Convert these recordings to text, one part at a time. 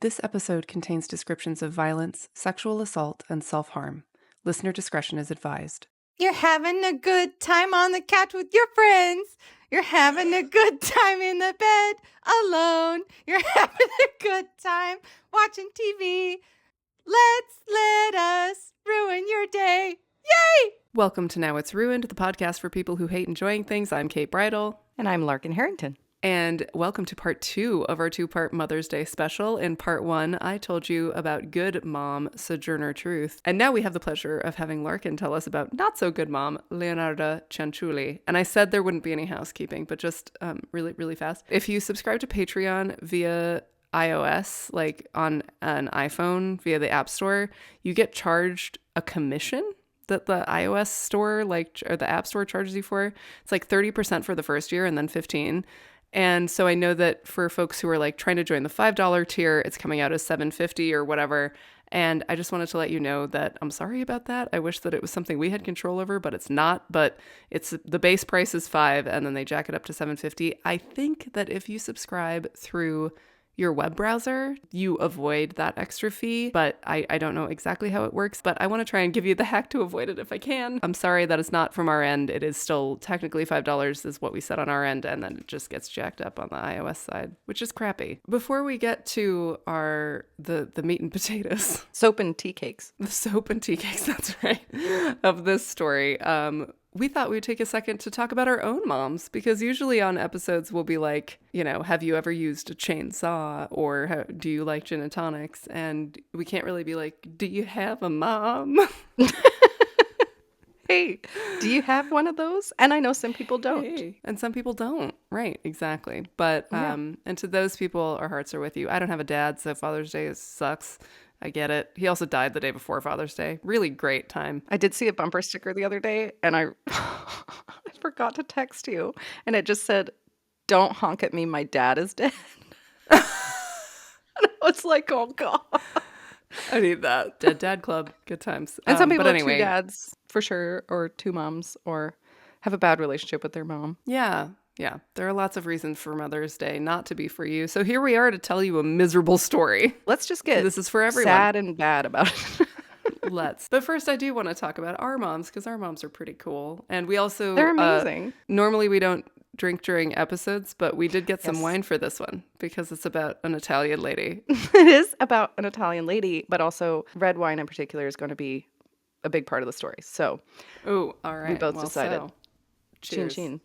This episode contains descriptions of violence, sexual assault, and self-harm. Listener discretion is advised. You're having a good time on the couch with your friends. You're having a good time in the bed alone. You're having a good time watching TV. Let us ruin your day. Yay! Welcome to Now It's Ruined, the podcast for people who hate enjoying things. I'm Kate Bridle. And I'm Larkin Harrington. And welcome to part 2 of our 2-part Mother's Day special. In part 1, I told you about good mom, Sojourner Truth. And now we have the pleasure of having Larkin tell us about not so good mom, Leonarda Cianciulli. And I said there wouldn't be any housekeeping, but just really fast. If you subscribe to Patreon via iOS, like on an iPhone via the App Store, you get charged a commission that the iOS store, or the App Store charges you for. It's like 30% for the first year and then 15%. And so I know that for folks who are like trying to join the $5 tier, it's coming out as $7.50 or whatever. And I just wanted to let you know that I'm sorry about that. I wish that it was something we had control over, but it's not. But it's the base price is $5 and then they jack it up to $7.50. I think that if you subscribe through your web browser, you avoid that extra fee, but I don't know exactly how it works, but I want to try and give you the hack to avoid it if I can. I'm sorry that is not from our end. It is still technically $5 is what we said on our end, and then it just gets jacked up on the iOS side, which is crappy. Before we get to the meat and potatoes. Soap and tea cakes. The soap and tea cakes, that's right, of this story. We thought we'd take a second to talk about our own moms, because usually on episodes we'll be like, have you ever used a chainsaw, or do you like gin and tonics? And we can't really be like, do you have a mom? Hey, do you have one of those? And I know some people don't. Hey. And some people don't. Right, exactly. But, and to those people, our hearts are with you. I don't have a dad, so Father's Day sucks. I get it. He also died the day before Father's Day. Really great time. I did see a bumper sticker the other day, and I forgot to text you. And it just said, "Don't honk at me, my dad is dead." And I was like, oh, God. I need that. Dead Dad Club. Good times. And some people have 2 dads, for sure, or 2 moms, or have a bad relationship with their mom. Yeah. There are lots of reasons for Mother's Day not to be for you. So here we are to tell you a miserable story. Let's just get this is for everyone. Sad and bad about it. Let's. But first, I do want to talk about our moms, because our moms are pretty cool. And we also... They're amazing. Normally, we don't drink during episodes, but we did get some wine for this one, because it's about an Italian lady. It is about an Italian lady, but also red wine in particular is going to be a big part of the story. So, oh, all right. We both decided. So. Cheers. Chin.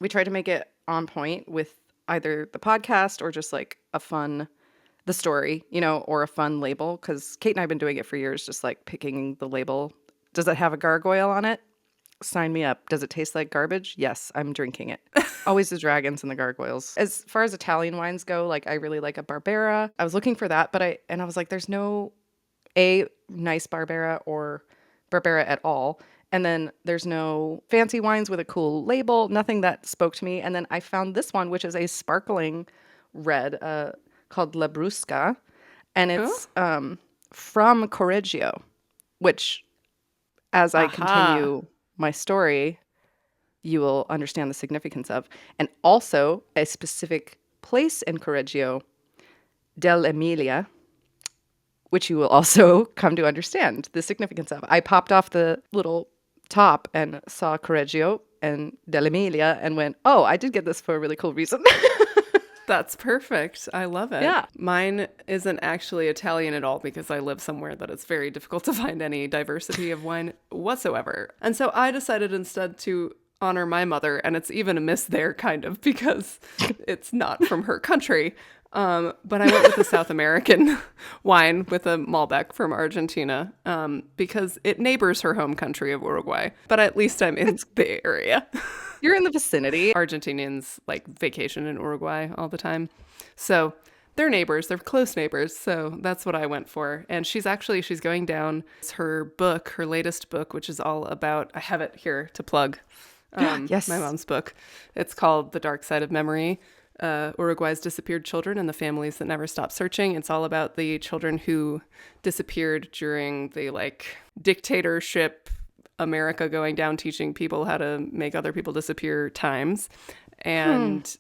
We tried to make it on point with either the podcast or just like the story, or a fun label. Because Kate and I have been doing it for years, just like picking the label. Does it have a gargoyle on it? Sign me up. Does it taste like garbage? Yes, I'm drinking it. Always the dragons and the gargoyles. As far as Italian wines go, like I really like a Barbera. I was looking for that, but I was like, there's no nice Barbera or Barbera at all. And then there's no fancy wines with a cool label, nothing that spoke to me. And then I found this one, which is a sparkling red called La Brusca. And it's from Correggio, which, as I continue my story, you will understand the significance of. And also a specific place in Correggio, dell'Emilia, which you will also come to understand the significance of. I popped off the little top and saw Correggio and dell'Emilia and went, oh, I did get this for a really cool reason. That's perfect. I love it. Yeah. Mine isn't actually Italian at all, because I live somewhere that it's very difficult to find any diversity of wine whatsoever. And so I decided instead to honor my mother, and it's even a miss there, kind of, because it's not from her country. But I went with a South American wine with a Malbec from Argentina, because it neighbors her home country of Uruguay. But at least I'm in the area. You're in the vicinity. Argentinians vacation in Uruguay all the time. So they're neighbors. They're close neighbors. So that's what I went for. And she's going down her book, her latest book, which is all about, I have it here to plug. Yes. My mom's book. It's called The Dark Side of Memory. Uruguay's disappeared children and the families that never stopped searching. It's all about the children who disappeared during the dictatorship, America going down, teaching people how to make other people disappear times. And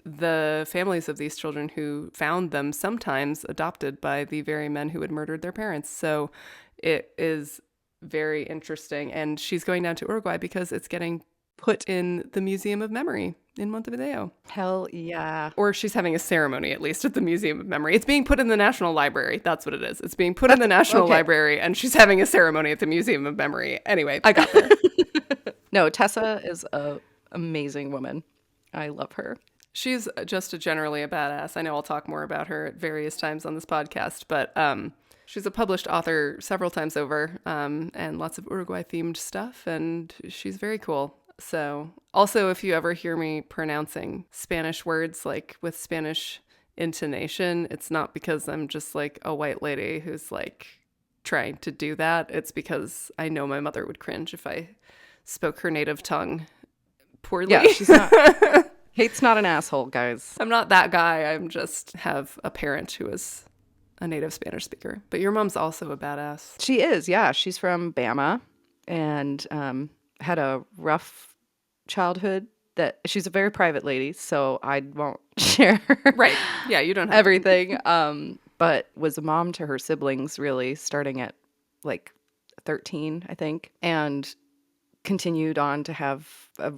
the families of these children who found them sometimes adopted by the very men who had murdered their parents. So it is very interesting. And she's going down to Uruguay because it's getting put in the Museum of Memory in Montevideo. Hell yeah. Or she's having a ceremony, at least, at the Museum of Memory. It's being put in the National Library. That's what it is. It's being put in the National Library, and she's having a ceremony at the Museum of Memory. Anyway, I got there. No, Tessa is an amazing woman. I love her. She's just generally a badass. I know I'll talk more about her at various times on this podcast, but she's a published author several times over, and lots of Uruguay-themed stuff, and she's very cool. So also, if you ever hear me pronouncing Spanish words like with Spanish intonation, it's not because I'm just like a white lady who's like trying to do that. It's because I know my mother would cringe if I spoke her native tongue poorly. Yeah, she's not. Kate's not an asshole, guys. I'm not that guy. I'm just have a parent who is a native Spanish speaker. But your mom's also a badass. She is, yeah. She's from Bama and had a rough childhood. That she's a very private lady, so I won't share Right. Yeah, you don't have everything. But was a mom to her siblings, really, starting at like 13, I think, and continued on to have a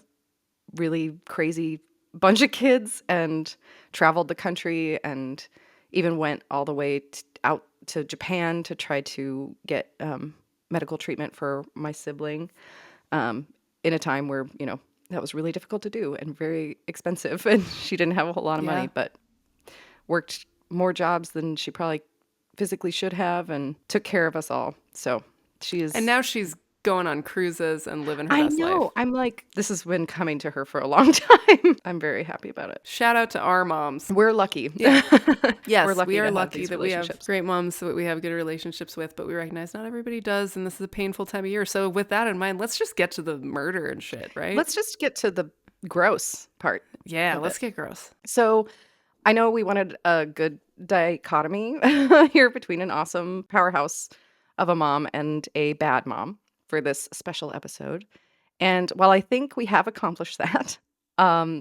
really crazy bunch of kids and traveled the country and even went all the way out to Japan to try to get medical treatment for my sibling in a time where, you know, that was really difficult to do and very expensive. And she didn't have a whole lot of money, but worked more jobs than she probably physically should have and took care of us all. So she is. And now she's going on cruises and living her best life. I know. I'm like, this has been coming to her for a long time. I'm very happy about it. Shout out to our moms. We're lucky. Yeah. Yes, We're lucky we are to have lucky these that we have relationships. great moms that we have good relationships with, but we recognize not everybody does, and this is a painful time of year. So with that in mind, let's just get to the murder and shit, right? Let's just get to the gross part. Yeah, let's get gross. So I know we wanted a good dichotomy here between an awesome powerhouse of a mom and a bad mom for this special episode. And while I think we have accomplished that,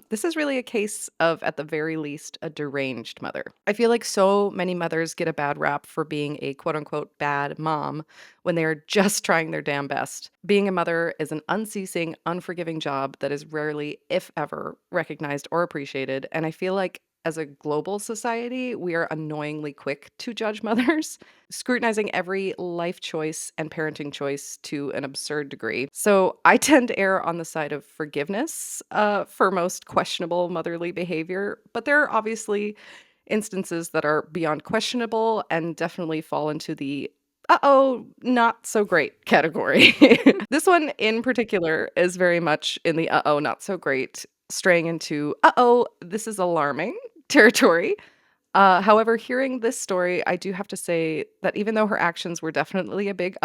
this is really a case of, at the very least, a deranged mother. I feel like so many mothers get a bad rap for being a quote unquote bad mom when they are just trying their damn best. Being a mother is an unceasing, unforgiving job that is rarely, if ever, recognized or appreciated. And I feel like as a global society, we are annoyingly quick to judge mothers, scrutinizing every life choice and parenting choice to an absurd degree. So I tend to err on the side of forgiveness for most questionable motherly behavior, but there are obviously instances that are beyond questionable and definitely fall into the not so great category. This one in particular is very much in the not so great, straying into this is alarming territory. However, hearing this story, I do have to say that even though her actions were definitely a big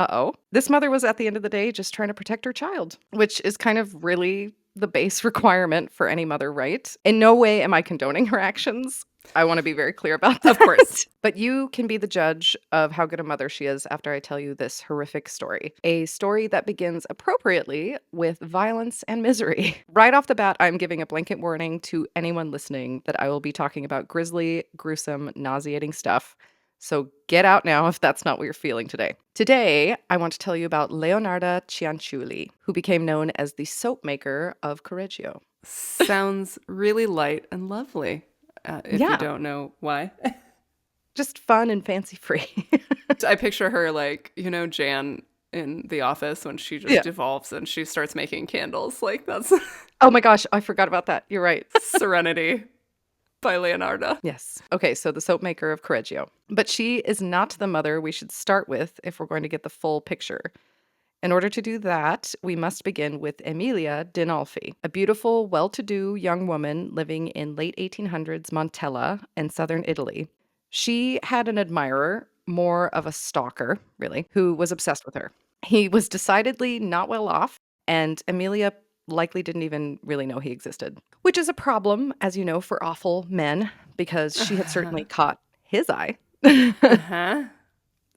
this mother was at the end of the day just trying to protect her child, which is kind of really the base requirement for any mother, right? In no way am I condoning her actions. I want to be very clear about that. Of course. But you can be the judge of how good a mother she is after I tell you this horrific story. A story that begins appropriately with violence and misery. Right off the bat, I'm giving a blanket warning to anyone listening that I will be talking about grisly, gruesome, nauseating stuff. So get out now if that's not what you're feeling today. Today, I want to tell you about Leonarda Cianciulli, who became known as the Soap Maker of Correggio. Sounds really light and lovely. If you don't know why. Just fun and fancy-free. I picture her like, you know, Jan in The Office when she just devolves and she starts making candles. Like that's... Oh my gosh, I forgot about that. You're right. Serenity by Leonarda. Yes. Okay, so the Soap Maker of Correggio. But she is not the mother we should start with if we're going to get the full picture. In order to do that, we must begin with Emilia Dinolfi, a beautiful, well-to-do young woman living in late 1800s Montella in southern Italy. She had an admirer, more of a stalker, really, who was obsessed with her. He was decidedly not well off, and Emilia likely didn't even really know he existed, which is a problem, as you know, for awful men, because she had certainly caught his eye.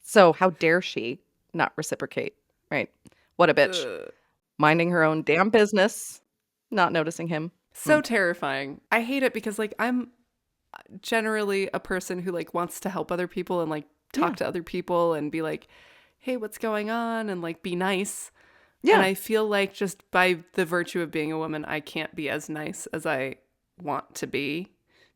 So how dare she not reciprocate? Right. What a bitch. Minding her own damn business, not noticing him. So terrifying. I hate it because like I'm generally a person who like wants to help other people and like talk Yeah. to other people and be like, hey, what's going on? And like be nice. And Yeah. I feel like just by the virtue of being a woman, I can't be as nice as I want to be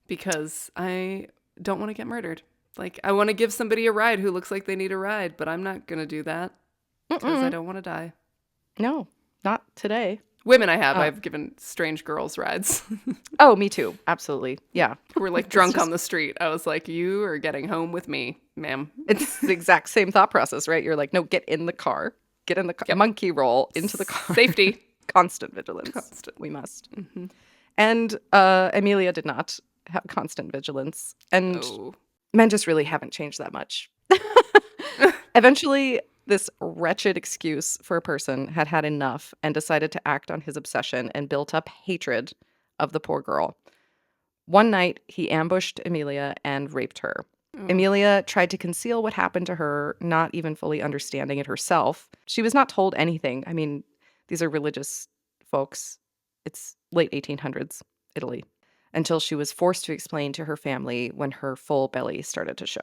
because I don't want to get murdered. Like, I want to give somebody a ride who looks like they need a ride, but I'm not going to do that because I Mm-mm. don't want to die. No, not today. Women I have, Uh, I've given strange girls rides oh, me too. Absolutely. Yeah. who were like It's drunk just, on the street. I was like, you are getting home with me, ma'am. it's the exact same thought process, right? You're like, no, get in the car. Get in the car. Yep. Monkey roll into the car. Safety. Constant vigilance. Constant. We must. Mm-hmm. And Amelia did not have constant vigilance. And Oh. men just really haven't changed that much. Eventually, this wretched excuse for a person had had enough and decided to act on his obsession and built up hatred of the poor girl. One night, he ambushed Amelia and raped her. Oh. Amelia tried to conceal what happened to her, not even fully understanding it herself. She was not told anything. I mean, these are religious folks. It's late 1800s, Italy, until she was forced to explain to her family when her full belly started to show.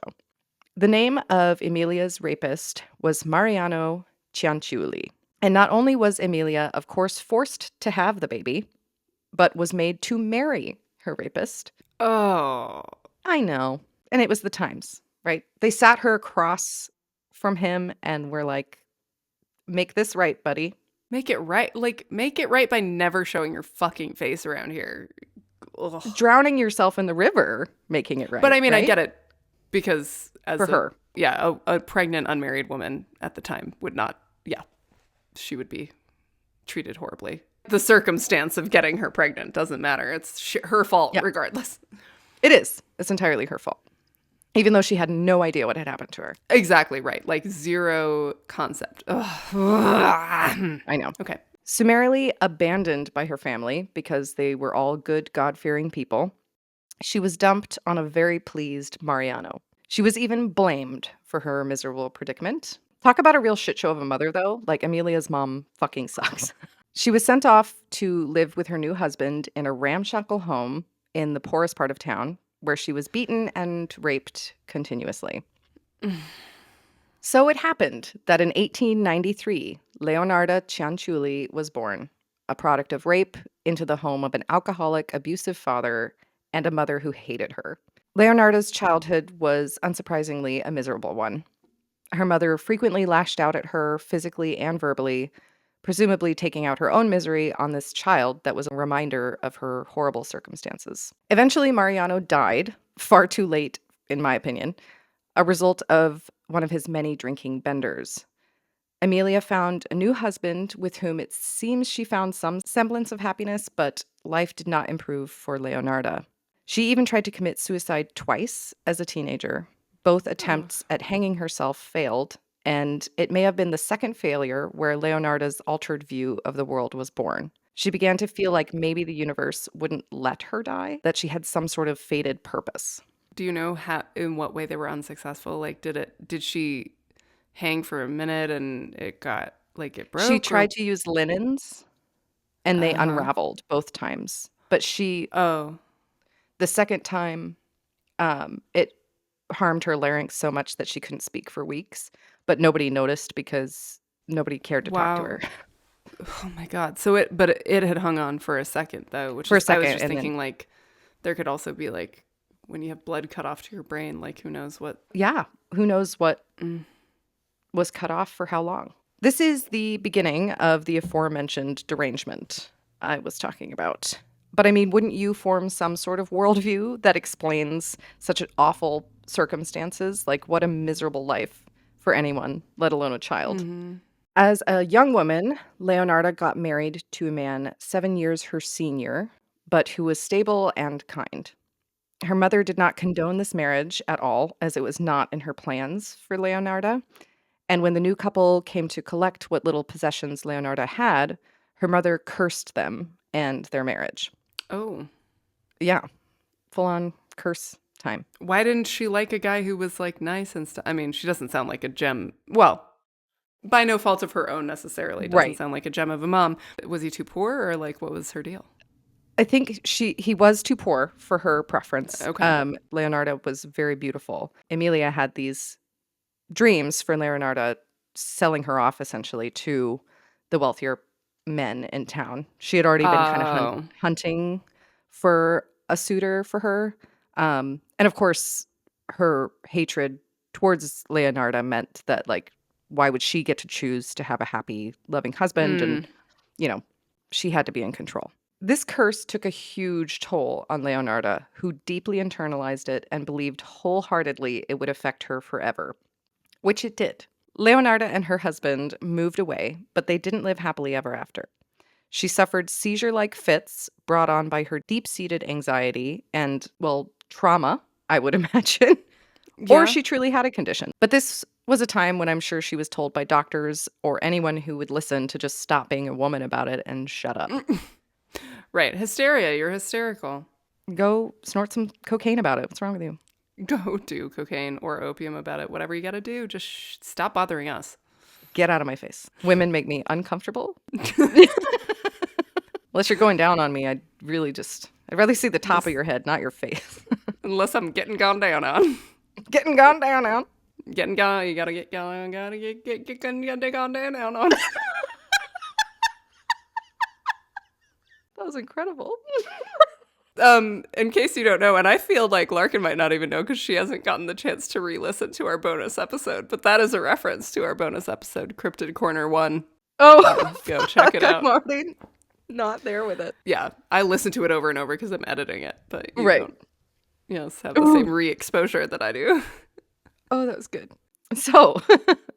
The name of Emilia's rapist was Mariano Cianciulli. And not only was Emilia, of course, forced to have the baby, but was made to marry her rapist. Oh. I know. And it was the times, right? They sat her across from him and were like, make this right, buddy. Make it right. Like, make it right by never showing your fucking face around here. Ugh. Drowning yourself in the river, making it right. But I mean, I right? get it because as For her. a pregnant, unmarried woman at the time would not, she would be treated horribly. The circumstance of getting her pregnant doesn't matter. It's her fault regardless. It is. It's entirely her fault. Even though she had no idea what had happened to her. Exactly right. Like zero concept. Ugh. I know. Okay. Summarily abandoned by her family because they were all good, God-fearing people, she was dumped on a very pleased Mariano. She was even blamed for her miserable predicament. Talk about a real shit show of a mother, though. Like, Amelia's mom fucking sucks. She was sent off to live with her new husband in a ramshackle home in the poorest part of town, where she was beaten and raped continuously. So it happened that in 1893, Leonarda Cianciulli was born, a product of rape into the home of an alcoholic, abusive father and a mother who hated her. Leonarda's childhood was unsurprisingly a miserable one. Her mother frequently lashed out at her physically and verbally, presumably taking out her own misery on this child that was a reminder of her horrible circumstances. Eventually, Mariano died, far too late, in my opinion, a result of one of his many drinking benders. Amelia found a new husband with whom it seems she found some semblance of happiness, but life did not improve for Leonarda. She even tried to commit suicide twice as a teenager. Both attempts at hanging herself failed, and it may have been the second failure where Leonarda's altered view of the world was born. She began to feel like maybe the universe wouldn't let her die, that she had some sort of fated purpose. Do you know how, in what way they were unsuccessful? Like, did she hang for a minute and it got, like, it broke? She tried to use linens, and they Uh-huh. unraveled both times. But Oh. the second time, it harmed her larynx so much that she couldn't speak for weeks. But nobody noticed because nobody cared to talk to Wow. her. Oh my God. So it had hung on for a second though, which For a is, I was second, just and then thinking like there could also be like when you have blood cut off to your brain, like who knows what. yeah, who knows what was cut off for how long. This is the beginning of the aforementioned derangement I was talking about. But I mean, wouldn't you form some sort of worldview that explains such awful circumstances? Like, what a miserable life for anyone, let alone a child. As a young woman, Leonarda got married to a man 7 years her senior, but who was stable and kind. Her mother did not condone this marriage at all, as it was not in her plans for Leonarda. And when the new couple came to collect what little possessions Leonarda had, her mother cursed them and their marriage. Oh. Yeah, full on curse time. Why didn't she like a guy who was like nice and stuff? I mean, she doesn't sound like a gem. Well, by no fault of her own necessarily. Doesn't Right. sound like a gem of a mom. Was he too poor or like what was her deal? I think he was too poor for her preference. Okay. Leonarda was very beautiful. Emilia had these dreams for Leonarda, selling her off essentially to the wealthier men in town. She had already been kind of Oh. hunting for a suitor for her. And of course, her hatred towards Leonarda meant that, like, why would she get to choose to have a happy, loving husband? And, Mm. you know, she had to be in control. This curse took a huge toll on Leonarda, who deeply internalized it and believed wholeheartedly it would affect her forever, which it did. Leonarda and her husband moved away, but they didn't live happily ever after. She suffered seizure-like fits brought on by her deep-seated anxiety and, well, trauma, I would imagine, or Yeah. she truly had a condition. But this was a time when I'm sure she was told by doctors or anyone who would listen to just stop being a woman about it and shut up. Right. Hysteria. You're hysterical. Go snort some cocaine about it. What's wrong with you? Go do cocaine or opium about it. Whatever you got to do. Just stop bothering us. Get out of my face. Women make me uncomfortable. Unless you're going down on me, I'd rather see the top of your head, not your face. Unless I'm getting gone down on. Getting gone down on. Getting gone. You got to get gone. Got to get gone down on. That was incredible. In case you don't know, and I feel like Larkin might not even know because she hasn't gotten the chance to re-listen to our bonus episode, but that is a reference to our bonus episode, Cryptid Corner 1. Oh, Go check it out. I'm already not there with it. Yeah, I listen to it over and over because I'm editing it, but you Right. don't, have the same re-exposure that I do. Oh, that was good. So,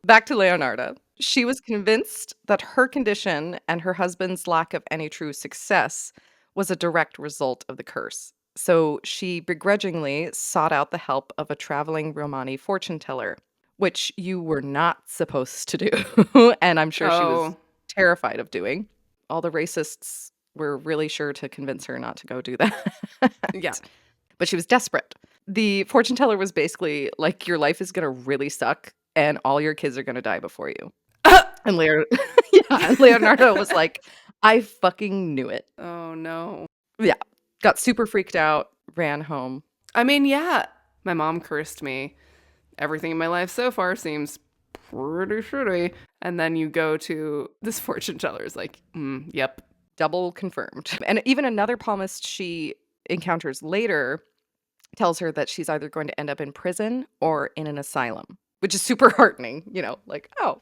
back to Leonarda. She was convinced that her condition and her husband's lack of any true success was a direct result of the curse. So she begrudgingly sought out the help of a traveling Romani fortune teller, which you were not supposed to do. And I'm sure she was Oh, terrified of doing. All the racists were really sure to convince her not to go do that. yeah. But she was desperate. The fortune teller was basically like, your life is going to really suck and all your kids are going to die before you. And Leonardo was like, I fucking knew it. Oh, no. Yeah. Got super freaked out, ran home. I mean, yeah, my mom cursed me. Everything in my life so far seems pretty shitty. And then you go to this fortune teller is like, yep. Double confirmed. And even another palmist she encounters later tells her that she's either going to end up in prison or in an asylum, which is super heartening, like, oh,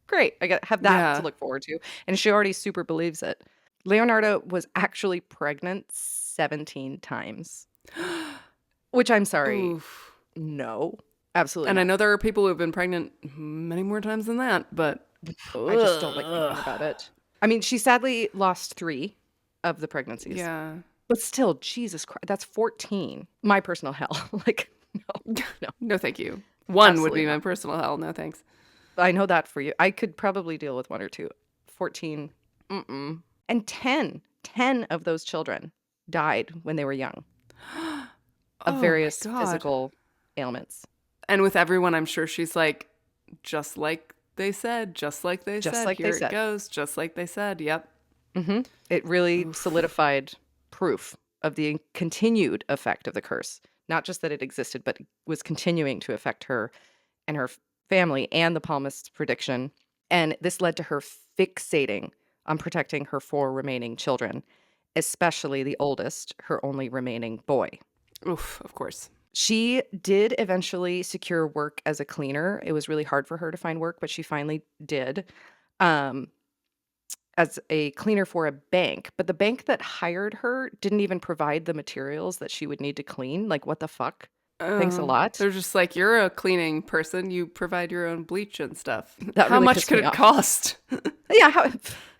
great. Have that to look forward to. And she already super believes it. Leonardo was actually pregnant 17 times, which I'm sorry. Oof. No, absolutely And not. I know there are people who have been pregnant many more times than that, but I just don't like thinking about it. I mean, she sadly lost 3 of the pregnancies. yeah. But still, Jesus Christ, that's 14. My personal hell. Like, no. No, thank you. One would Absolutely be my not. personal hell. No, thanks. I know that for you. I could probably deal with 1 or 2. 14, mm-mm. And 10 of those children died when they were young of Oh, various my God. physical ailments. And with everyone, I'm sure she's like, just like they said, just like they Just said. like they Here said. it goes, just like they said. Yep. It really solidified proof of the continued effect of the curse. Not just that it existed, but it was continuing to affect her and her family and the palmist's prediction. And this led to her fixating on protecting her 4 remaining children, especially the oldest, her only remaining boy. Oof, of course. She did eventually secure work as a cleaner. It was really hard for her to find work, but she finally did. As a cleaner for a bank, but the bank that hired her didn't even provide the materials that she would need to clean. Like, what the fuck? Thanks a lot. They're just like, you're a cleaning person. You provide your own bleach and stuff. That How really much pissed could me it off. cost? Yeah,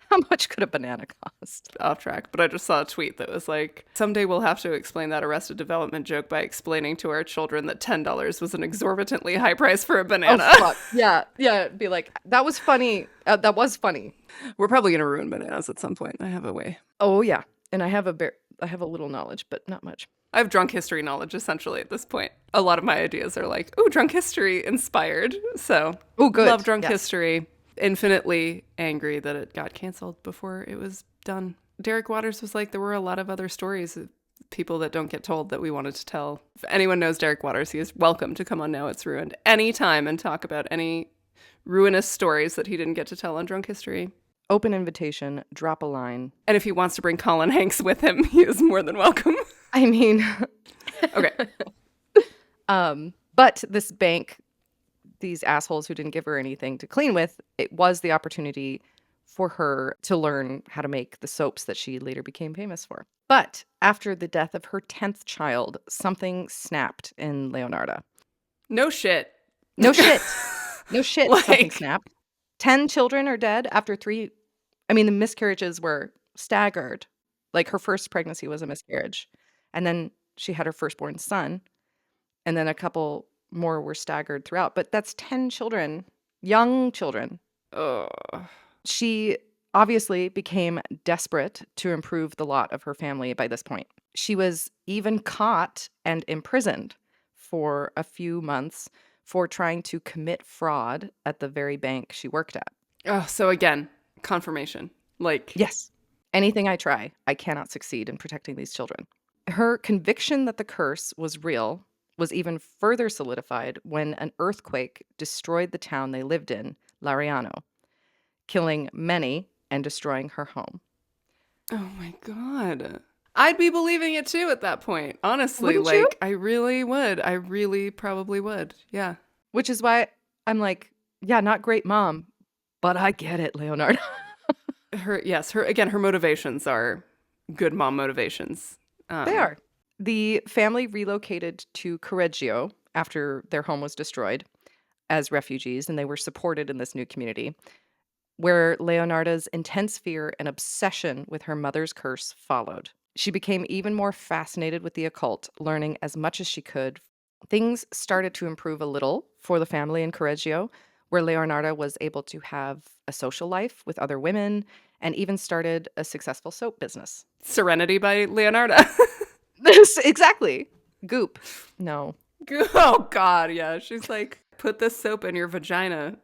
how much could a banana cost? Off track, but I just saw a tweet that was like, someday we'll have to explain that Arrested Development joke by explaining to our children that $10 was an exorbitantly high price for a banana. Oh, fuck. Yeah, it'd be like, that was funny. That was funny. We're probably going to ruin bananas at some point. I have a way. Oh, yeah. And I have a little knowledge, but not much. I have drunk history knowledge essentially at this point. A lot of my ideas are like, ooh, drunk history inspired. So, Oh, good. love drunk Yes. history. Infinitely angry that it got canceled before it was done. Derek Waters was like, there were a lot of other stories of people that don't get told that we wanted to tell. If anyone knows Derek Waters, he is welcome to come on Now It's Ruined anytime and talk about any ruinous stories that he didn't get to tell on Drunk History. Open invitation, drop a line. And if he wants to bring Colin Hanks with him, he is more than welcome. I mean, okay. But this bank, these assholes who didn't give her anything to clean with, it was the opportunity for her to learn how to make the soaps that she later became famous for. But after the death of her 10th child, something snapped in Leonarda. No shit. No shit. No shit. Like- Something snapped. 10 children are dead after 3. I mean, the miscarriages were staggered. Like, her first pregnancy was a miscarriage. And then she had her firstborn son. And then a couple more were staggered throughout. But that's 10 children, young children. Ugh. She obviously became desperate to improve the lot of her family by this point. She was even caught and imprisoned for a few months for trying to commit fraud at the very bank she worked at. Oh, so again, confirmation. Like, Yes. Anything I try, I cannot succeed in protecting these children. Her conviction that the curse was real was even further solidified when an earthquake destroyed the town they lived in, Lariano, killing many and destroying her home. oh my God. I'd be believing it too at that point. Honestly, Wouldn't you? I really would. I really probably would. Yeah. Which is why I'm like, yeah, not great mom, but I get it, Leonarda. Her motivations are good mom motivations. They are. The family relocated to Correggio after their home was destroyed as refugees, and they were supported in this new community, where Leonarda's intense fear and obsession with her mother's curse followed. She became even more fascinated with the occult, learning as much as she could. Things started to improve a little for the family in Correggio, where Leonarda was able to have a social life with other women and even started a successful soap business. Serenity by Leonarda. Exactly. Goop. No. Oh God, yeah. She's like, put this soap in your vagina.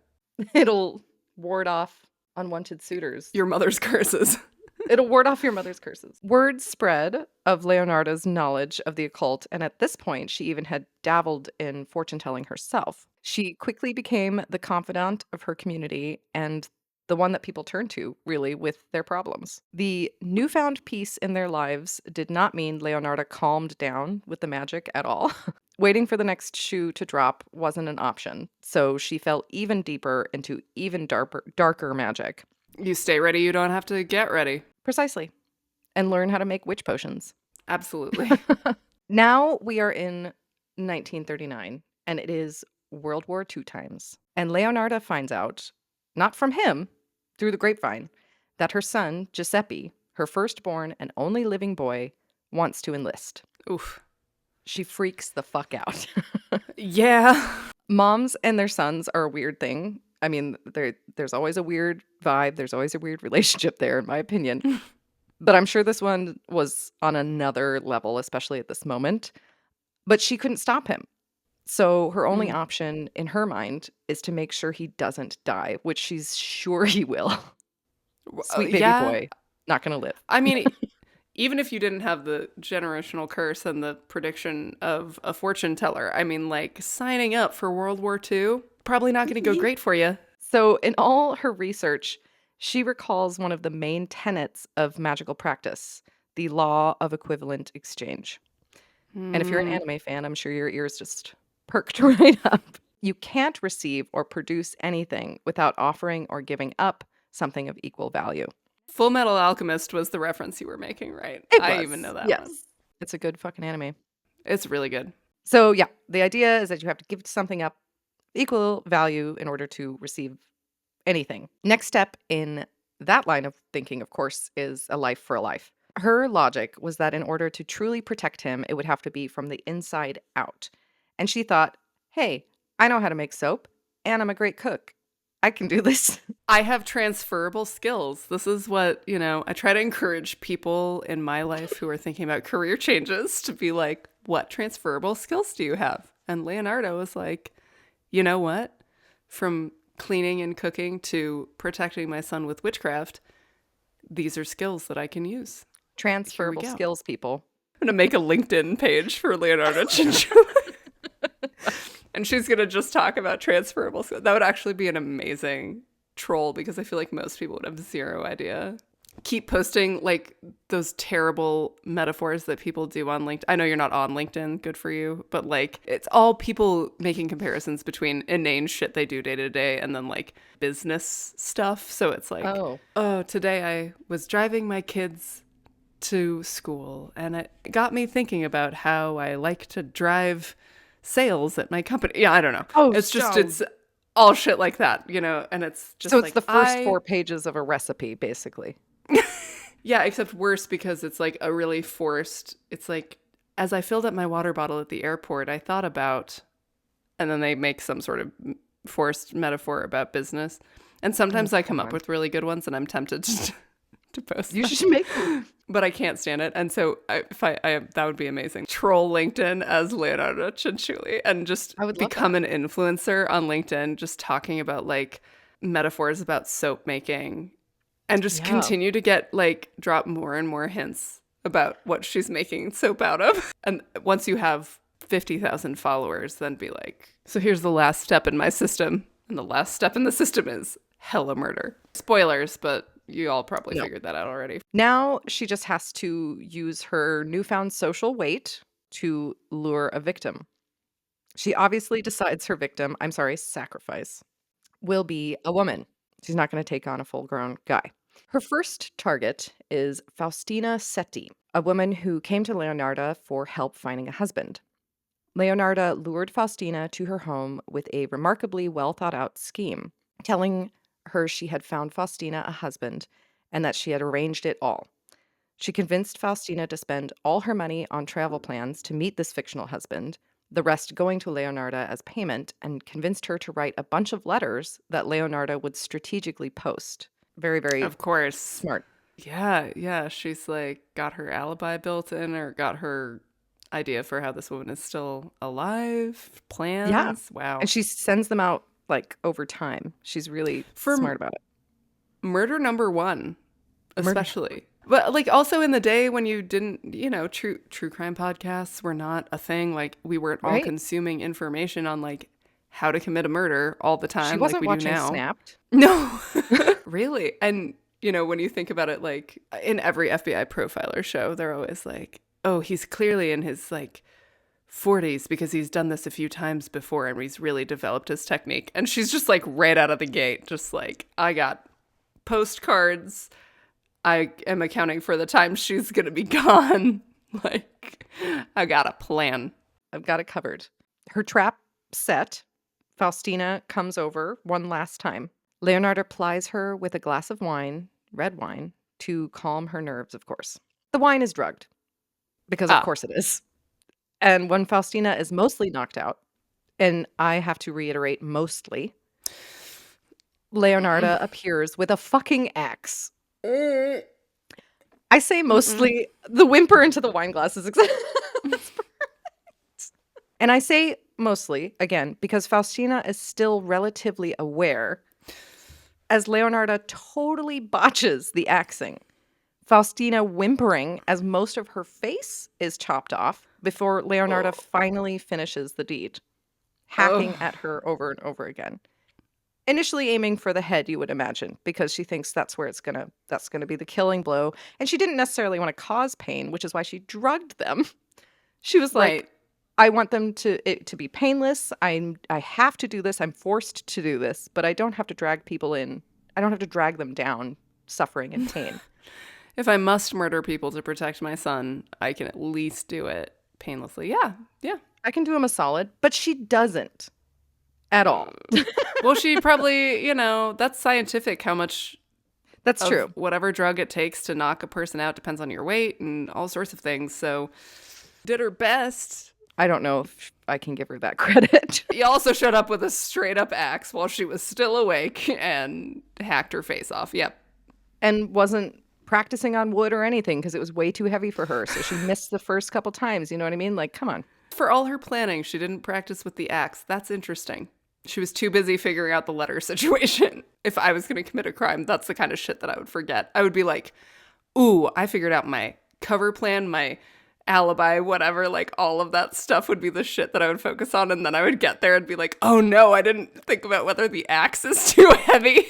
It'll ward off unwanted suitors. Your mother's curses. It'll ward off your mother's curses. Word spread of Leonarda's knowledge of the occult, and at this point, she even had dabbled in fortune-telling herself. She quickly became the confidant of her community and the one that people turned to, really, with their problems. The newfound peace in their lives did not mean Leonarda calmed down with the magic at all. Waiting for the next shoe to drop wasn't an option, so she fell even deeper into even darker magic. You stay ready, you don't have to get ready. Precisely. And learn how to make witch potions. Absolutely. Now we are in 1939, and it is World War II times. And Leonarda finds out, not from him, through the grapevine, that her son, Giuseppe, her firstborn and only living boy, wants to enlist. Oof. She freaks the fuck out. Yeah. Moms and their sons are a weird thing. I mean, there's always a weird vibe. There's always a weird relationship there, in my opinion. But I'm sure this one was on another level, especially at this moment. But she couldn't stop him. So her only option in her mind is to make sure he doesn't die, which she's sure he will. Sweet baby boy, not going to live. I mean, even if you didn't have the generational curse and the prediction of a fortune teller, I mean, like, signing up for World War II, probably not going to go great for you. So in all her research, she recalls one of the main tenets of magical practice, the law of equivalent exchange. And if you're an anime fan, I'm sure your ears just perked right up. You can't receive or produce anything without offering or giving up something of equal value. Full Metal Alchemist was the reference you were making, right? I even know that one. It's a good fucking anime. It's really good. So yeah, the idea is that you have to give something up equal value in order to receive anything. Next step in that line of thinking, of course, is a life for a life. Her logic was that in order to truly protect him, it would have to be from the inside out. And she thought, hey, I know how to make soap, and I'm a great cook. I can do this. I have transferable skills. This is what, I try to encourage people in my life who are thinking about career changes to be like, what transferable skills do you have? And Leonardo was like, you know what? From cleaning and cooking to protecting my son with witchcraft, these are skills that I can use. Transferable go. skills, people. I'm going to make a LinkedIn page for Leonarda Cianciulli. And she's going to just talk about transferable skills. That would actually be an amazing troll because I feel like most people would have zero idea. Keep posting like those terrible metaphors that people do on LinkedIn. I know you're not on LinkedIn, good for you, but like it's all people making comparisons between inane shit they do day to day and then like business stuff. So it's like, oh, today I was driving my kids to school and it got me thinking about how I like to drive sales at my company. Yeah, I don't know. It's all shit like that, you know, and it's just so it's like the first 4 pages of a recipe, basically. Yeah, except worse because it's like a really forced, it's like, as I filled up my water bottle at the airport, I thought about, and then they make some sort of forced metaphor about business. And sometimes I come up with really good ones and I'm tempted to post You them. should make them. But I can't stand it. And so if I that would be amazing. Troll LinkedIn as Leonarda Cianciulli and just become an influencer on LinkedIn, just talking about like metaphors about soap making and just continue to get like drop more and more hints about what she's making soap out of. And once you have 50,000 followers, then be like, so here's the last step in my system. And the last step in the system is hella murder. Spoilers, but you all probably figured that out already. Now she just has to use her newfound social weight to lure a victim. She obviously decides her victim, sacrifice, will be a woman. She's not going to take on a full-grown guy. Her first target is Faustina Setti, a woman who came to Leonarda for help finding a husband. Leonarda lured Faustina to her home with a remarkably well-thought-out scheme, telling her she had found Faustina a husband and that she had arranged it all. She convinced Faustina to spend all her money on travel plans to meet this fictional husband, the rest going to Leonarda as payment, and convinced her to write a bunch of letters that Leonarda would strategically post. Very, very of course smart. Yeah. She's like got her alibi built in or got her idea for how this woman is still alive, plans. Yeah. Wow. And she sends them out like over time. She's really smart about it. Murder number 1, especially. But like also in the day when you didn't, you know, true crime podcasts were not a thing. Like we weren't all consuming information on like how to commit a murder all the time. She wasn't like we watching do now. Snapped. No, really. And you know, when you think about it, like in every FBI profiler show, they're always like, oh, he's clearly in his like 40s because he's done this a few times before and he's really developed his technique. And she's just like right out of the gate, just like, I got postcards. I am accounting for the time she's going to be gone. Like, I got a plan. I've got it covered. Her trap set, Faustina comes over one last time. Leonarda plies her with a glass of wine, red wine, to calm her nerves, of course. The wine is drugged, because of course it is. And when Faustina is mostly knocked out, and I have to reiterate mostly, Leonarda appears with a fucking axe. I say mostly, the whimper into the wine glass is exactly. And I say mostly, again, because Faustina is still relatively aware, as Leonarda totally botches the axing. Faustina whimpering as most of her face is chopped off before Leonarda finally finishes the deed, hacking at her over and over again. Initially aiming for the head, you would imagine, because she thinks that's where that's gonna be the killing blow. And she didn't necessarily want to cause pain, which is why she drugged them. She was like, I want them to be painless. I have to do this. I'm forced to do this, but I don't have to drag people in. I don't have to drag them down, suffering and pain. If I must murder people to protect my son, I can at least do it painlessly. Yeah. I can do him a solid, but she doesn't at all. Well, she probably, you know, that's scientific how much that's true. Whatever drug it takes to knock a person out depends on your weight and all sorts of things. So did her best. I don't know if I can give her that credit. He also showed up with a straight up axe while she was still awake and hacked her face off. Yep. And wasn't practicing on wood or anything because it was way too heavy for her. So she missed the first couple times. You know what I mean? Like, come on. For all her planning, she didn't practice with the axe. That's interesting. She was too busy figuring out the letter situation. If I was going to commit a crime, that's the kind of shit that I would forget. I would be like, ooh, I figured out my cover plan, my alibi, whatever, like all of that stuff would be the shit that I would focus on. And then I would get there and be like, oh no, I didn't think about whether the axe is too heavy.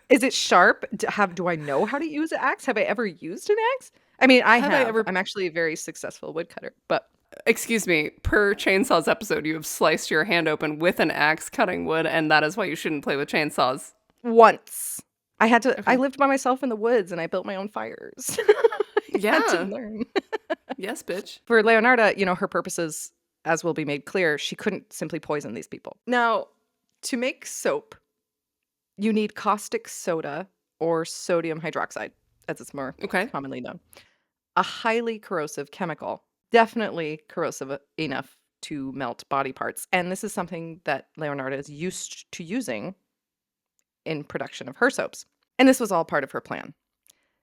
Is it sharp? Do I know how to use an axe? Have I ever used an axe? I mean, I have. I'm actually a very successful woodcutter, but Excuse me, per Chainsaw's episode, you have sliced your hand open with an axe cutting wood, and that is why you shouldn't play with chainsaws. once. I had to, I lived by myself in the woods and I built my own fires. I had to Yeah. learn. Yes, bitch. For Leonarda, her purposes, as will be made clear, she couldn't simply poison these people. Now, to make soap, you need caustic soda or sodium hydroxide, as it's more Okay. commonly known. A highly corrosive chemical, definitely corrosive enough to melt body parts. And this is something that Leonarda is used to using in production of her soaps. And this was all part of her plan.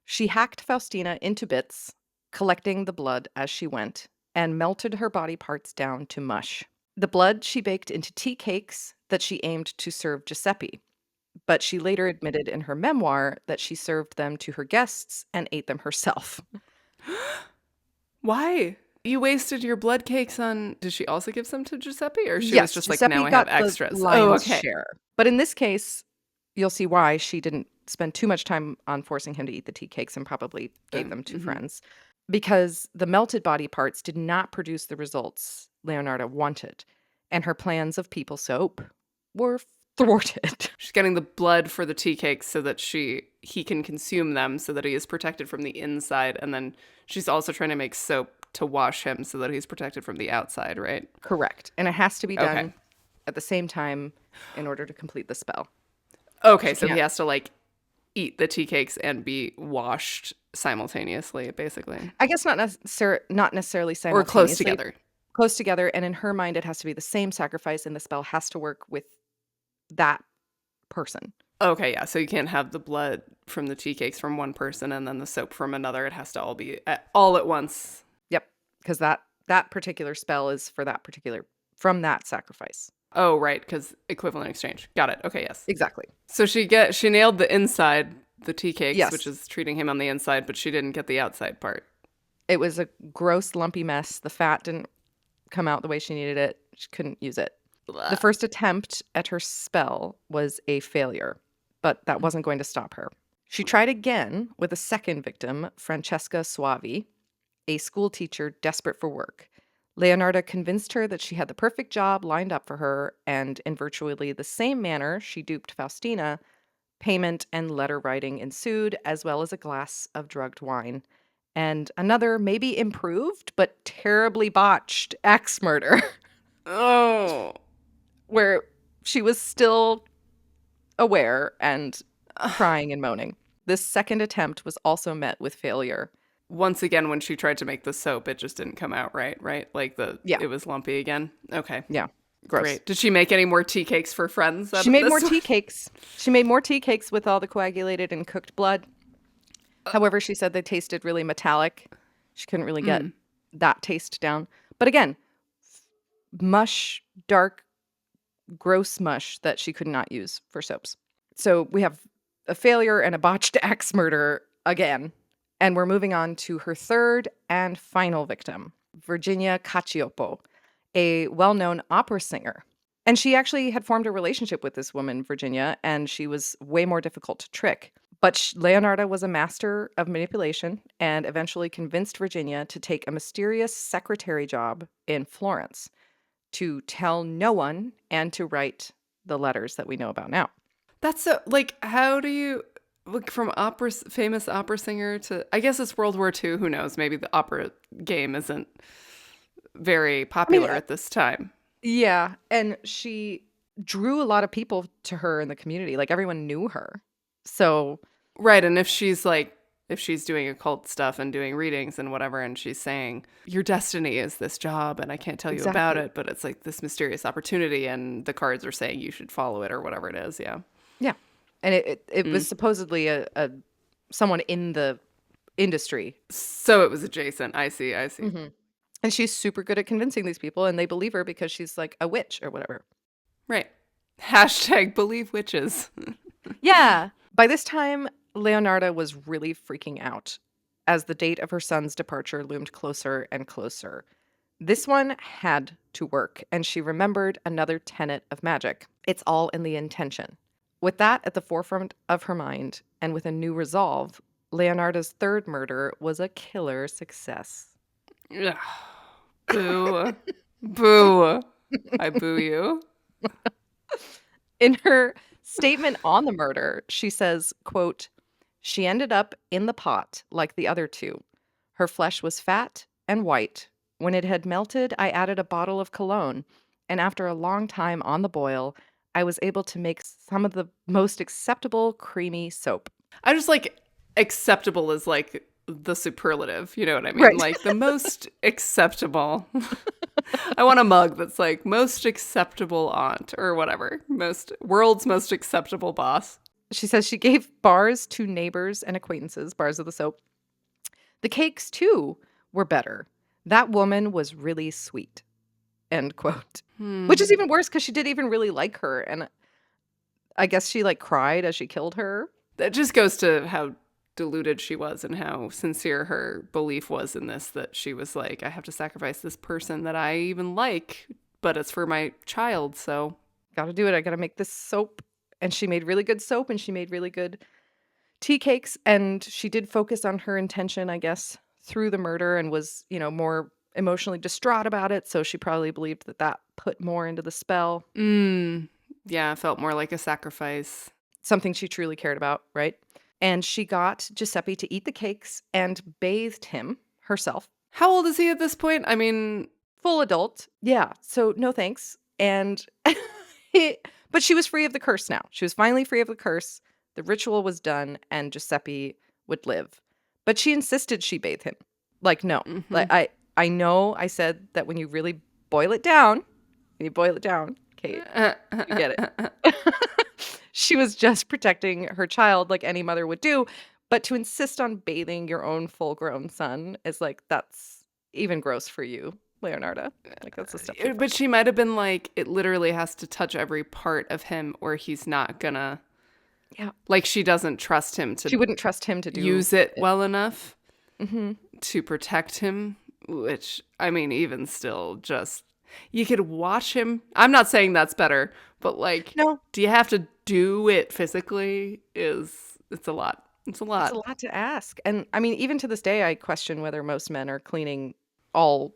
She hacked Faustina into bits, collecting the blood as she went, and melted her body parts down to mush. The blood she baked into tea cakes that she aimed to serve Giuseppe, but she later admitted in her memoir that she served them to her guests and ate them herself. Why? You wasted your blood cakes on. Did she also give some to Giuseppe, or she was Yes, just Giuseppe like, now I got have the extras? lion's okay. share. But in this case, you'll see why she didn't spend too much time on forcing him to eat the tea cakes and probably gave them to friends. Because the melted body parts did not produce the results Leonarda wanted, and her plans of people soap were thwarted. She's getting the blood for the tea cakes so that he can consume them, so that he is protected from the inside, and then she's also trying to make soap to wash him so that he's protected from the outside, right? Correct. And it has to be done Okay. at the same time in order to complete the spell. Okay, so he can't- has to like eat the tea cakes and be washed simultaneously, basically, I guess not necessarily simultaneously. or close together. Close together, and in her mind, it has to be the same sacrifice, and the spell has to work with that person. Okay, yeah. So you can't have the blood from the tea cakes from one person and then the soap from another. It has to all be all at once. Yep, because that particular spell is for that particular from that sacrifice. Oh, right, because equivalent exchange. Got it. Okay, yes. Exactly. So she nailed the inside, the tea cakes, Yes. which is treating him on the inside, but she didn't get the outside part. It was a gross, lumpy mess. The fat didn't come out the way she needed it. She couldn't use it. The first attempt at her spell was a failure, but that wasn't going to stop her. She tried again with a second victim, Francesca Suavi, a school teacher desperate for work. Leonarda convinced her that she had the perfect job lined up for her, and in virtually the same manner she duped Faustina, payment and letter writing ensued, as well as a glass of drugged wine. And another, maybe improved, but terribly botched axe murder. Oh. Where she was still aware and crying and moaning. This second attempt was also met with failure. Once again, when she tried to make the soap, it just didn't come out right? Like it was lumpy again? Okay. Yeah. Gross. Great. Did she make any more tea cakes for friends? She made more tea cakes. She made more tea cakes with all the coagulated and cooked blood. However, she said they tasted really metallic. She couldn't really get that taste down. But again, mush, dark, gross mush that she could not use for soaps. So we have a failure and a botched axe murder again. And we're moving on to her third and final victim, Virginia Cacioppo, a well-known opera singer. And she actually had formed a relationship with this woman, Virginia, and she was way more difficult to trick. But Leonarda was a master of manipulation and eventually convinced Virginia to take a mysterious secretary job in Florence to tell no one and to write the letters that we know about now. That's so, like, how do you, like, from famous opera singer to, I guess it's World War II, who knows, maybe the opera game isn't very popular at this time. Yeah, and she drew a lot of people to her in the community. Like, everyone knew her. So, right, and if she's doing occult stuff and doing readings and whatever, and she's saying, your destiny is this job, and I can't tell you about it, but it's like this mysterious opportunity, and the cards are saying you should follow it or whatever it is, yeah. Yeah. And it was supposedly a someone in the industry. So it was adjacent. I see. Mm-hmm. And she's super good at convincing these people, and they believe her because she's like a witch or whatever. Right. Hashtag believe witches. Yeah. By this time, Leonarda was really freaking out as the date of her son's departure loomed closer and closer. This one had to work, and she remembered another tenet of magic. It's all in the intention. With that at the forefront of her mind, and with a new resolve, Leonarda's third murder was a killer success. Ugh. Boo. Boo. I boo you. In her statement on the murder, she says, quote, "She ended up in the pot like the other two. Her flesh was fat and white. When it had melted, I added a bottle of cologne, and after a long time on the boil, I was able to make some of the most acceptable creamy soap." I just like acceptable is like the superlative. You know what I mean? Right. Like the most acceptable. I want a mug that's like most acceptable aunt or whatever. World's most acceptable boss. She says she gave bars to neighbors and acquaintances, bars of the soap. The cakes, too, were better. That woman was really sweet. End quote. Which is even worse because she didn't even really like her. And I guess she like cried as she killed her. That just goes to how deluded she was and how sincere her belief was in this, that she was like, I have to sacrifice this person that I even like, but it's for my child, so Gotta do it. I gotta make this soap. And she made really good soap and she made really good tea cakes. And she did focus on her intention, I guess, through the murder and was, more emotionally distraught about it. So she probably believed that that put more into the spell. Yeah, it felt more like a sacrifice. Something she truly cared about, right? And she got Giuseppe to eat the cakes and bathed him herself. How old is he at this point? I mean, Full adult. Yeah. So no thanks. And but she was free of the curse now. She was finally free of the curse. The ritual was done and Giuseppe would live. But she insisted she bathe him. Like, no. Like I know I said that when you really boil it down, Kate, you get it. She was just protecting her child like any mother would do. But to insist on bathing your own full-grown son is like, that's even gross for you, Leonarda. Like, that's a step too far. but she might have been like, it literally has to touch every part of him or he's not gonna, Yeah. like she doesn't trust him She to wouldn't trust him to use it well enough to protect him, which, I mean, even still, just, you could watch him. I'm not saying that's better, but like, No. do you have to do it physically? It's a lot. It's a It's lot. a lot to ask. And I mean, even to this day, I question whether most men are cleaning all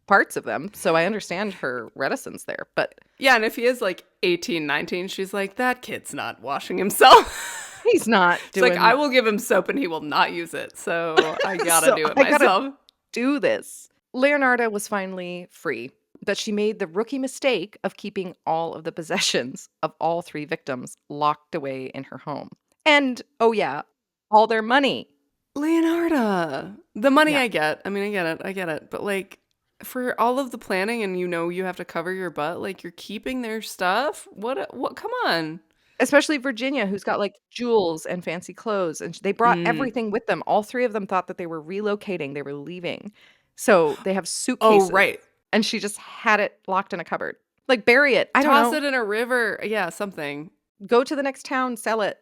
parts of them. So I understand her reticence there. But Yeah, and if he is like 18, 19, she's like, that kid's not washing himself. he's not It's doing like, I will give him soap and he will not use it. So I gotta So do it I gotta myself. do this. Leonarda was finally free, but she made the rookie mistake of keeping all of the possessions of all three victims locked away in her home. And, oh yeah, all their money. Leonarda. The money Yeah. I get. I mean, I get it. But like, for all of the planning and you have to cover your butt, like you're keeping their stuff? What, come on. Especially Virginia, who's got like jewels and fancy clothes, and they brought everything with them. All three of them thought that they were relocating, they were leaving. So they have Oh, suitcases. right. And she just had it locked in a cupboard. Like, bury it. I don't Toss know. it in a river. Yeah, something. Go to the next town, sell it.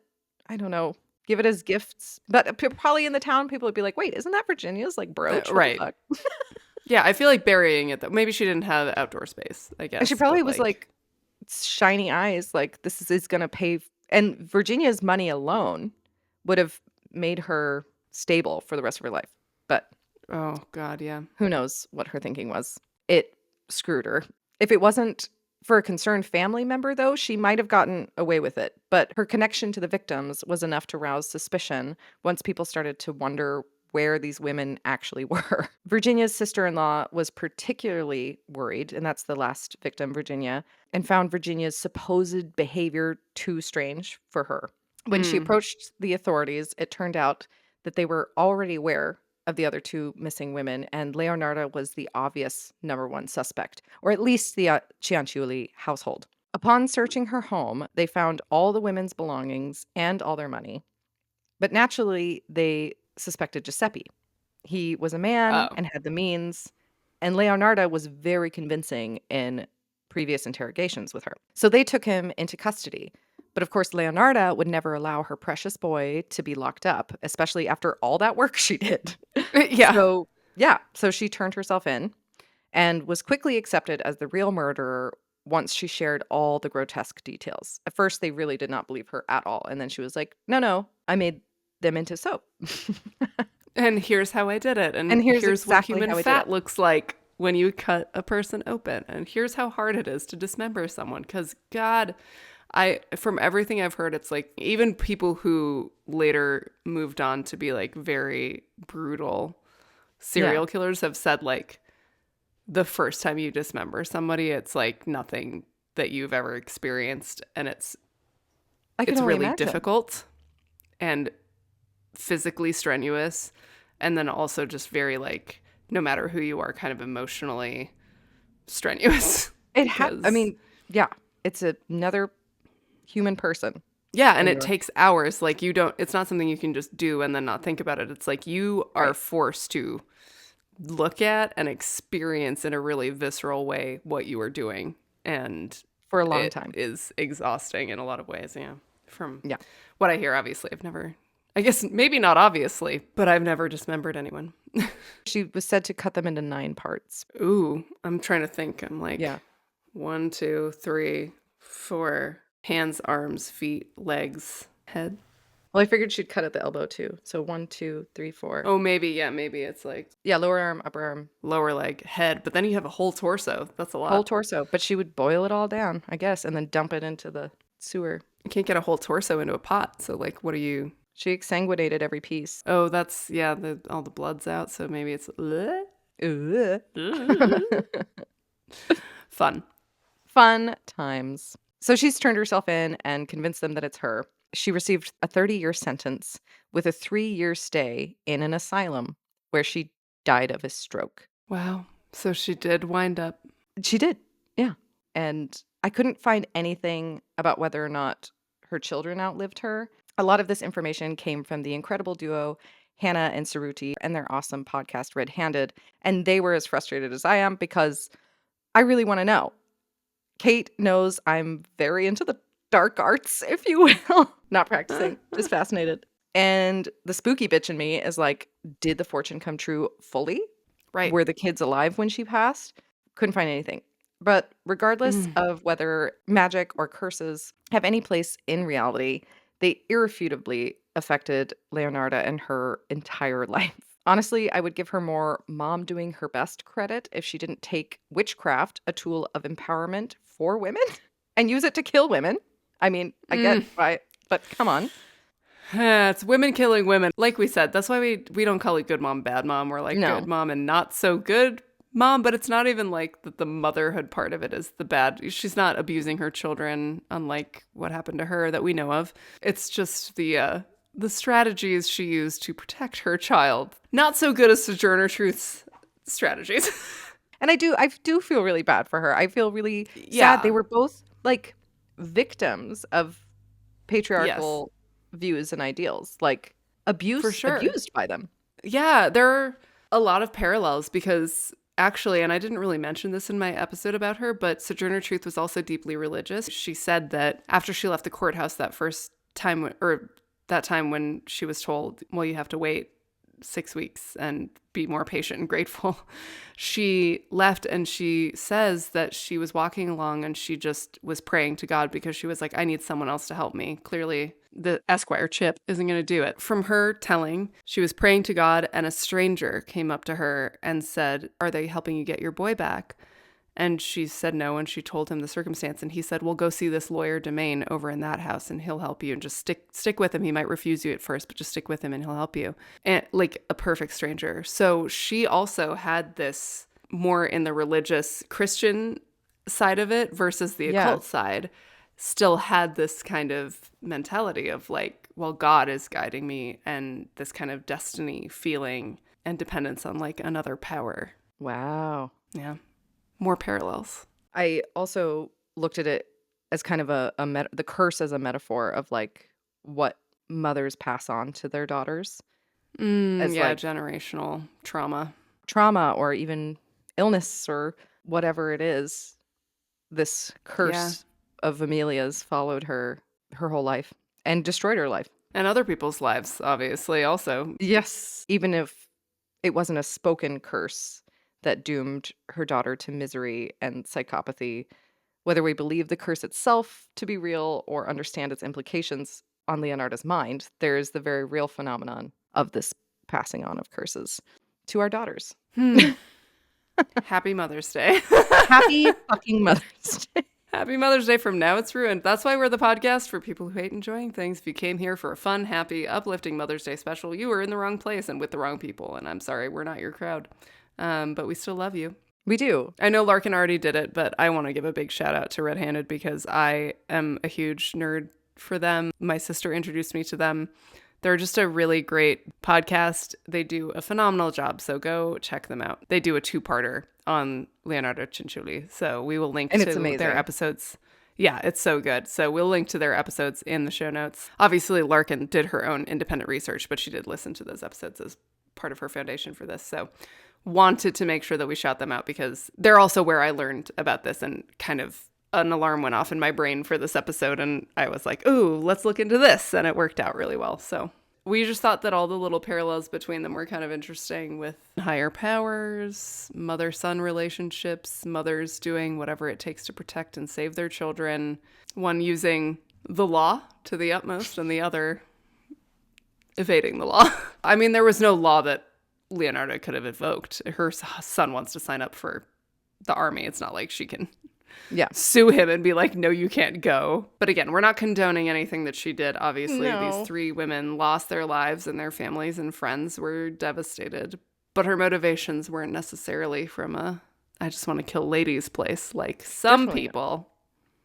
I don't know. Give it as gifts. But probably in the town, people would be like, wait, isn't that Virginia's like brooch? What the Right. fuck? Yeah, I feel like burying it though. Maybe she didn't have outdoor space, I guess. And she probably but, was like shiny eyes, like this is going to pay. And Virginia's money alone would have made her stable for the rest of her life. But oh God, yeah. who knows what her thinking was. It screwed her. If it wasn't for a concerned family member, though, she might have gotten away with it. But her connection to the victims was enough to rouse suspicion once people started to wonder where these women actually were. Virginia's sister-in-law was particularly worried, and that's the last victim, Virginia, and found Virginia's supposed behavior too strange for her. When she approached the authorities, it turned out that they were already aware of the other two missing women, and Leonarda was the obvious number one suspect, or at least the Cianciulli household. Upon searching her home, they found all the women's belongings and all their money. But naturally, they suspected Giuseppe. He was a man Oh. and had the means, and Leonarda was very convincing in previous interrogations with her. So they took him into custody. But of course, Leonarda would never allow her precious boy to be locked up, especially after all that work she did. Yeah. So, yeah, so she turned herself in and was quickly accepted as the real murderer once she shared all the grotesque details. At first, they really did not believe her at all. And then she was like, no, I made them into soap. And here's how I did it. And And here's here's what exactly human how I did it. fat looks like when you cut a person open. And here's how hard it is to dismember someone. Because, God, from everything I've heard, it's like even people who later moved on to be like very brutal serial killers have said like the first time you dismember somebody, it's like nothing that you've ever experienced. And it's I can only really imagine. difficult and physically strenuous. And then also just very like, no matter who you are, kind of emotionally strenuous. I mean, yeah, it's another human person. Yeah, and it takes hours. Like it's not something you can just do and then not think about it. It's like you are forced to look at and experience in a really visceral way what you are doing. And for a long time. It is exhausting in a lot of ways, yeah. From what I hear, obviously, I guess maybe not obviously, but I've never dismembered anyone. She was said to cut them into 9 parts. Ooh, I'm trying to think. I'm like, 1, 2, 3, 4, hands, arms, feet, legs, head. Well, I figured she'd cut at the elbow too. So 1, 2, 3, 4. Oh, maybe it's like lower arm, upper arm, lower leg, head. But then you have a whole torso. That's a lot. Whole torso. But she would boil it all down, I guess, and then dump it into the sewer. You can't get a whole torso into a pot. So like, what are you? She exsanguinated every piece. Oh, that's all the blood's out. So maybe it's Fun times. So she's turned herself in and convinced them that it's her. She received a 30-year sentence with a 3-year stay in an asylum where she died of a stroke. Wow. So she did wind up. She did. Yeah. And I couldn't find anything about whether or not her children outlived her. A lot of this information came from the incredible duo Hannah and Cerruti and their awesome podcast Red Handed. And they were as frustrated as I am because I really want to know. Kate knows I'm very into the dark arts, if you will. Not practicing, just fascinated. And the spooky bitch in me is like, did the fortune come true fully? Right. Were the kids alive when she passed? Couldn't find anything. But regardless of whether magic or curses have any place in reality, they irrefutably affected Leonarda and her entire life. Honestly, I would give her more mom doing her best credit if she didn't take witchcraft, a tool of empowerment for women, and use it to kill women. I mean, I get why, but come on. It's women killing women. Like we said, that's why we don't call it good mom, bad mom. We're like good mom and not so good mom, but it's not even like that the motherhood part of it is the bad. She's not abusing her children, unlike what happened to her that we know of. It's just the strategies she used to protect her child. Not so good as Sojourner Truth's strategies. And I do feel really bad for her. I feel really sad. They were both like victims of patriarchal views and ideals, like abused by them. Yeah, there are a lot of parallels because actually, and I didn't really mention this in my episode about her, but Sojourner Truth was also deeply religious. She said that after she left the courthouse that first time, or that time when she was told, well, you have to wait 6 weeks and be more patient and grateful, she left and she says that she was walking along and she just was praying to God because she was like, I need someone else to help me. Clearly, the Esquire chip isn't going to do it. From her telling, she was praying to God and a stranger came up to her and said, are they helping you get your boy back? And she said no, and she told him the circumstance, and he said, well, go see this lawyer Domain over in that house, and he'll help you, and just stick with him. He might refuse you at first, but just stick with him, and he'll help you. And like a perfect stranger. So she also had this more in the religious Christian side of it versus the occult side, still had this kind of mentality of like, well, God is guiding me, and this kind of destiny feeling and dependence on like another power. Wow. Yeah. More parallels. I also looked at it as kind of the curse as a metaphor of like what mothers pass on to their daughters. As like generational trauma. Or even illness or whatever it is. this Yeah. curse of Amelia's followed her whole life and destroyed her life. And other people's lives, obviously, also. Yes. Even if it wasn't a spoken curse that doomed her daughter to misery and psychopathy, whether we believe the curse itself to be real or understand its implications on Leonarda's mind, there is the very real phenomenon of this passing on of curses to our daughters. Happy Mother's Day. Happy fucking Mother's Day. Happy Mother's Day from Now It's Ruined. That's why we're the podcast for people who hate enjoying things. If you came here for a fun, happy, uplifting Mother's Day special, you were in the wrong place and with the wrong people. And I'm sorry, we're not your crowd. But we still love you. We do. I know Larkin already did it, but I want to give a big shout out to Red Handed because I am a huge nerd for them. My sister introduced me to them. They're just a really great podcast. They do a phenomenal job, so go check them out. They do a 2-parter on Leonarda Cianciulli, so we will link to their episodes. Yeah, it's so good. So we'll link to their episodes in the show notes. Obviously, Larkin did her own independent research, but she did listen to those episodes as part of her foundation for this. So wanted to make sure that we shout them out because they're also where I learned about this and kind of an alarm went off in my brain for this episode and I was like, ooh, let's look into this. And it worked out really well. So we just thought that all the little parallels between them were kind of interesting with higher powers, mother-son relationships, mothers doing whatever it takes to protect and save their children, one using the law to the utmost and the other evading the law. I mean, there was no law that Leonarda could have invoked. Her son wants to sign up for the army. It's not like she can sue him and be like, no, you can't go. But again, we're not condoning anything that she did. Obviously, these 3 women lost their lives and their families and friends were devastated. But her motivations weren't necessarily from a, I just want to kill ladies place like some people.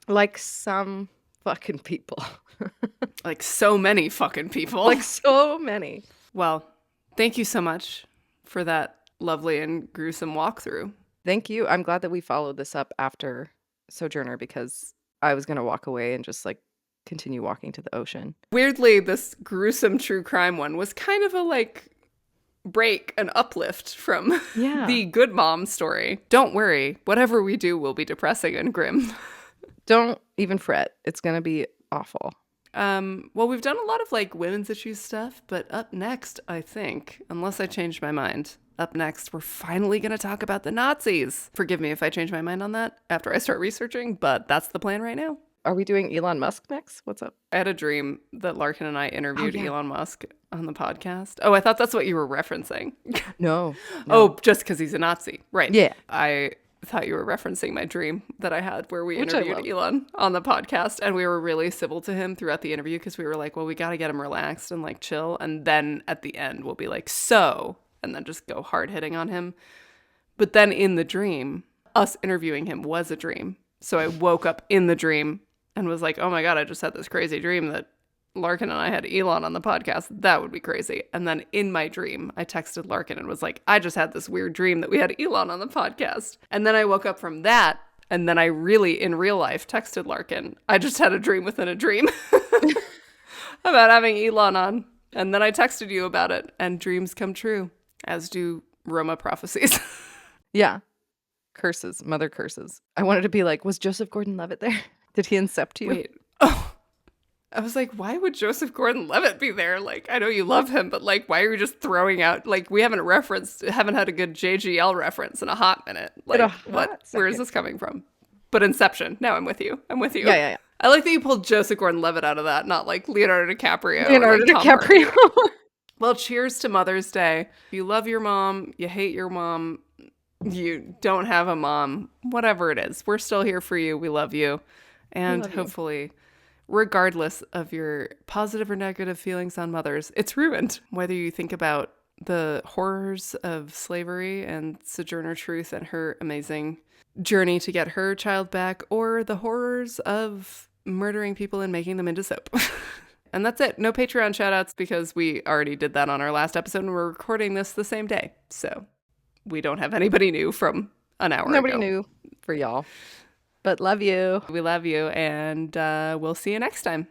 Like some fucking people. Like so many fucking people. Like so many. Well, thank you so much for that lovely and gruesome walkthrough. Thank you. I'm glad that we followed this up after Sojourner because I was going to walk away and just like continue walking to the ocean. Weirdly, this gruesome true crime one was kind of a like break, an uplift from the good mom story. Don't worry, whatever we do will be depressing and grim. Don't even fret. It's going to be awful. Well, we've done a lot of like women's issues stuff, but up next, I think, unless I change my mind, up next, we're finally going to talk about the Nazis. Forgive me if I change my mind on that after I start researching, but that's the plan right now. Are we doing Elon Musk next? What's up? I had a dream that Larkin and I interviewed Elon Musk on the podcast. Oh, I thought that's what you were referencing. No. Oh, just because he's a Nazi. Right. Yeah. I thought you were referencing my dream that I had where we interviewed Elon on the podcast and we were really civil to him throughout the interview because we were like, well, we got to get him relaxed and like chill. And then at the end, we'll be like, so, and then just go hard hitting on him. But then in the dream, us interviewing him was a dream. So I woke up in the dream and was like, oh my God, I just had this crazy dream that Larkin and I had Elon on the podcast. That would be crazy. And then in my dream, I texted Larkin and was like, I just had this weird dream that we had Elon on the podcast. And then I woke up from that. And then I really, in real life, texted Larkin. I just had a dream within a dream about having Elon on. And then I texted you about it. And dreams come true, as do Roma prophecies. Yeah. Curses. Mother curses. I wanted to be like, was Joseph Gordon-Levitt there? Did he incept you? Wait. Oh. I was like, why would Joseph Gordon-Levitt be there? Like, I know you love him, but like, why are you just throwing out, like, we haven't had a good JGL reference in a hot minute. Like, where is this coming from? But Inception. Now I'm with you. Yeah. I like that you pulled Joseph Gordon-Levitt out of that, not like Leonardo DiCaprio. Well, cheers to Mother's Day. If you love your mom, you hate your mom, you don't have a mom, whatever it is, we're still here for you. We love you. And hopefully, regardless of your positive or negative feelings on mothers, it's ruined. Whether you think about the horrors of slavery and Sojourner Truth and her amazing journey to get her child back, or the horrors of murdering people and making them into soap. And that's it. No Patreon shoutouts because we already did that on our last episode and we're recording this the same day. So we don't have anybody new from an hour ago. Nobody new for y'all. But love you. We love you, and we'll see you next time.